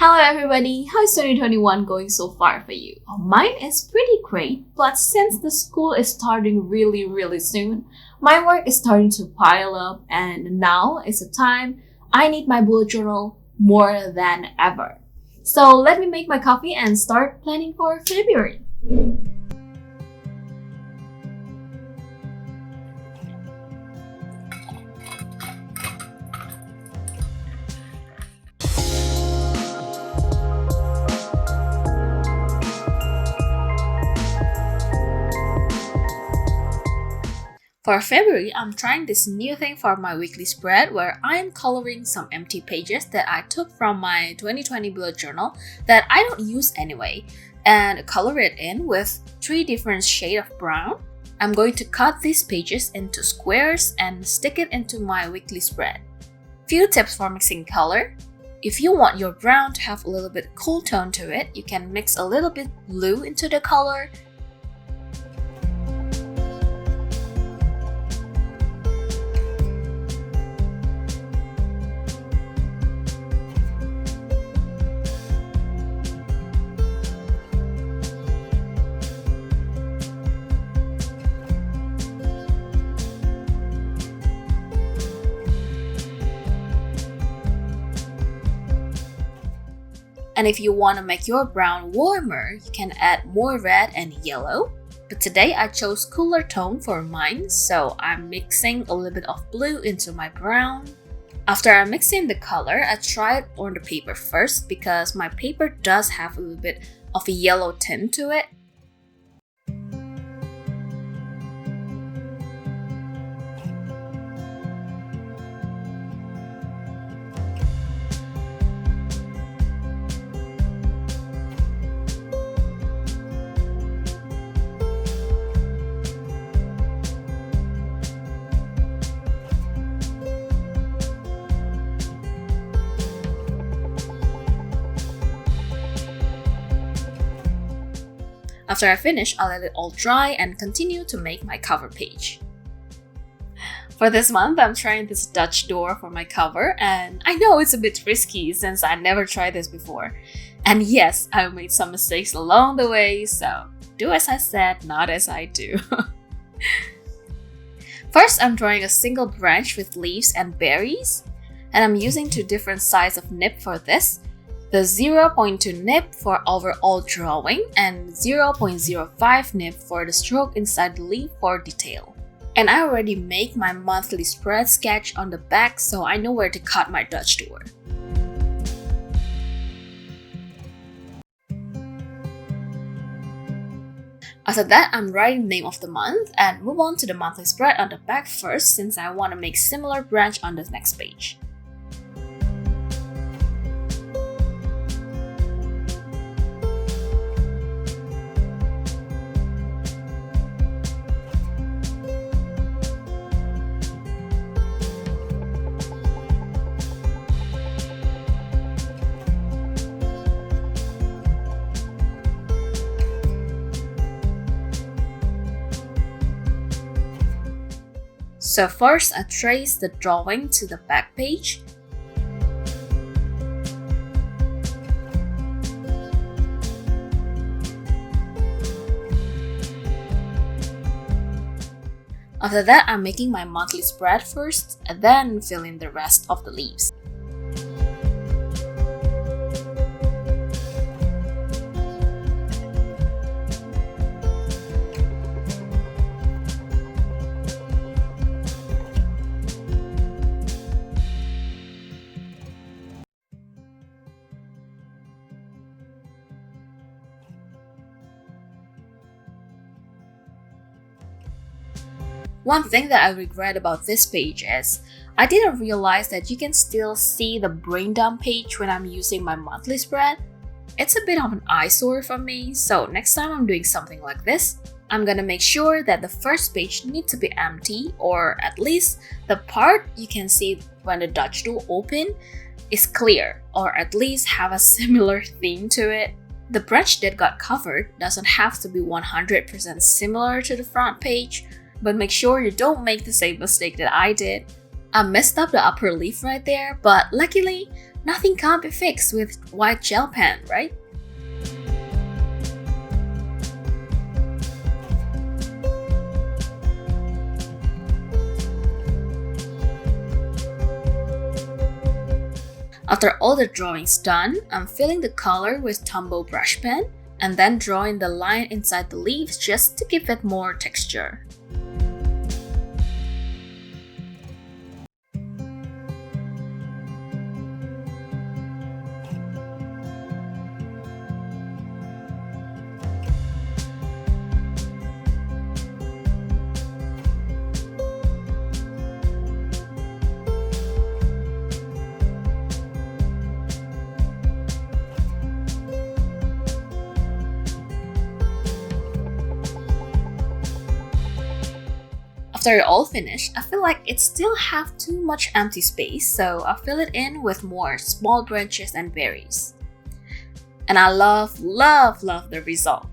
Hello everybody, how's 2021 going so far for you? Mine is pretty great, but since the school is starting really soon, my work is starting to pile up and now is the time I need my bullet journal more than ever. So let me make my coffee and start planning for February. For February, I'm trying this new thing for my weekly spread where I'm coloring some empty pages that I took from my 2020 bullet journal that I don't use anyway and color it in with 3 different shades of brown. I'm going to cut these pages into squares and stick it into my weekly spread. Few tips for mixing color. If you want your brown to have a little bit cool tone to it, you can mix a little bit blue into the color. And if you want to make your brown warmer, you can add more red and yellow. But today I chose cooler tone for mine, so I'm mixing a little bit of blue into my brown. After I mix in the color, I try it on the paper first because my paper does have a little bit of a yellow tint to it. After I finish, I'll let it all dry and continue to make my cover page. For this month, I'm trying this Dutch door for my cover, and I know it's a bit risky since I never tried this before. And yes, I made some mistakes along the way, so do as I said, not as I do. First, I'm drawing a single branch with leaves and berries, and I'm using 2 different sizes of nib for this. The 0.2 nib for overall drawing and 0.05 nib for the stroke inside the leaf for detail. And I already make my monthly spread sketch on the back, so I know where to cut my Dutch door. After that, I'm writing the name of the month and move on to the monthly spread on the back first since I want to make similar branch on the next page. So first, I trace the drawing to the back page. After that, I'm making my monthly spread first and then fill in the rest of the leaves. One thing that I regret about this page is I didn't realize that you can still see the brain dump page when I'm using my monthly spread. It's a bit of an eyesore for me, so next time I'm doing something like this, I'm gonna make sure that the first page needs to be empty, or at least the part you can see when the Dutch door open is clear, or at least have a similar theme to it. The branch that got covered doesn't have to be 100% similar to the front page, but make sure you don't make the same mistake that I did. I messed up the upper leaf right there, but luckily, Nothing can't be fixed with white gel pen, right? After all the drawings done, I'm filling the color with Tombow brush pen and then drawing the line inside the leaves just to give it more texture. After it all finished, I feel like it still have too much empty space, so I fill it in with more small branches and berries. And I love the result.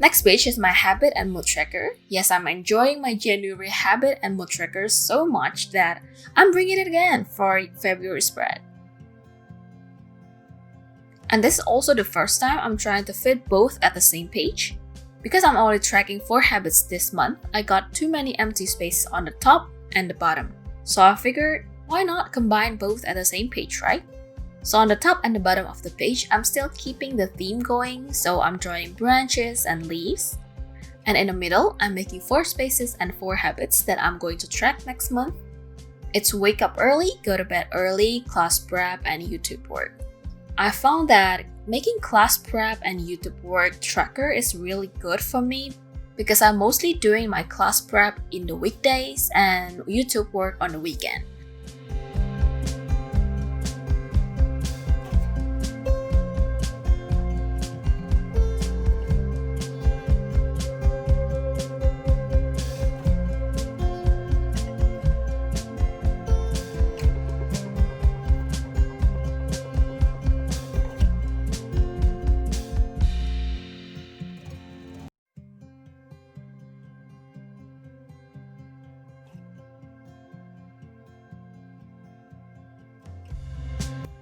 Next page is my habit and mood tracker. Yes, I'm enjoying my January habit and mood tracker so much that I'm bringing it again for February spread. And this is also the first time I'm trying to fit both at the same page. Because I'm already tracking 4 habits this month, I got too many empty spaces on the top and the bottom. So I figured, why not combine both at the same page, right? So on the top and the bottom of the page, I'm still keeping the theme going, so I'm drawing branches and leaves. And in the middle, I'm making 4 spaces and 4 habits that I'm going to track next month. It's wake up early, go to bed early, class prep, and YouTube work. I found that making class prep and YouTube work tracker is really good for me because I'm mostly doing my class prep in the weekdays and YouTube work on the weekend.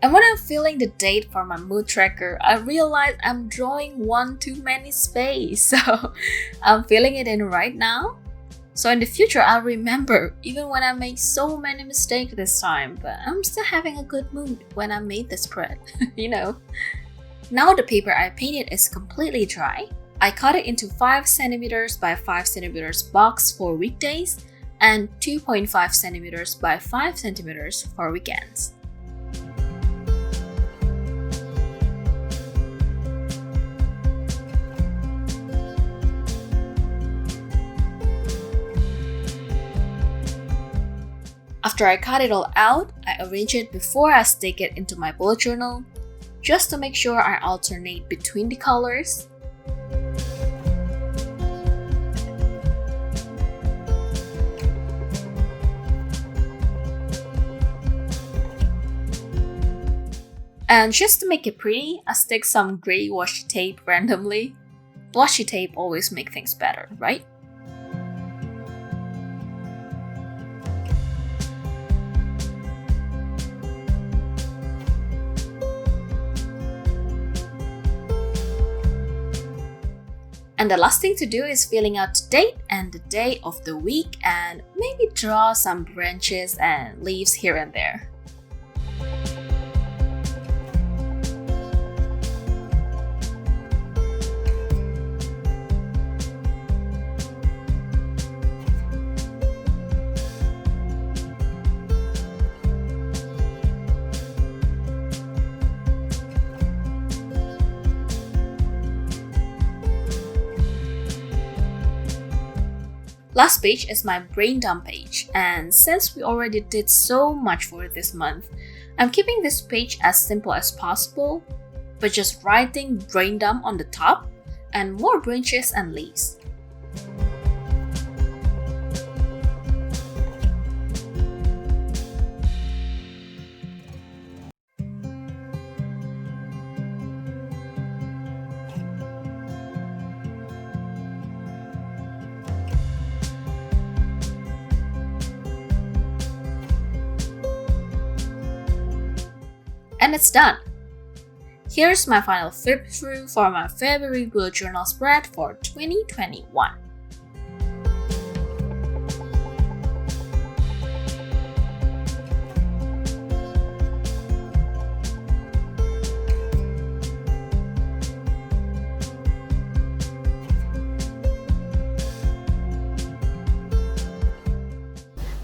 And when I'm filling the date for my mood tracker, I realize I'm drawing one too many space. So I'm filling it in right now. So in the future, I'll remember even when I make so many mistakes this time, but I'm still having a good mood when I made the spread, you know. Now the paper I painted is completely dry. I cut it into 5 centimeters by 5 centimeters box for weekdays and 2.5 centimeters by 5 centimeters for weekends. After I cut it all out, I arrange it before I stick it into my bullet journal, just to make sure I alternate between the colors. And just to make it pretty, I stick some gray washi tape randomly. Washi tape always makes things better, right? And the last thing to do is filling out the date and the day of the week and maybe draw some branches and leaves here and there. Last page is my brain dump page, and since we already did so much for this month, I'm keeping this page as simple as possible, but just writing brain dump on the top and more branches and leaves. And it's done! Here's my final flip through for my February bullet journal spread for 2021.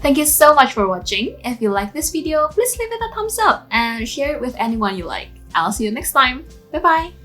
Thank you so much for watching. If you like this video, please leave it a thumbs up and share it with anyone you like. I'll see you next time. Bye bye!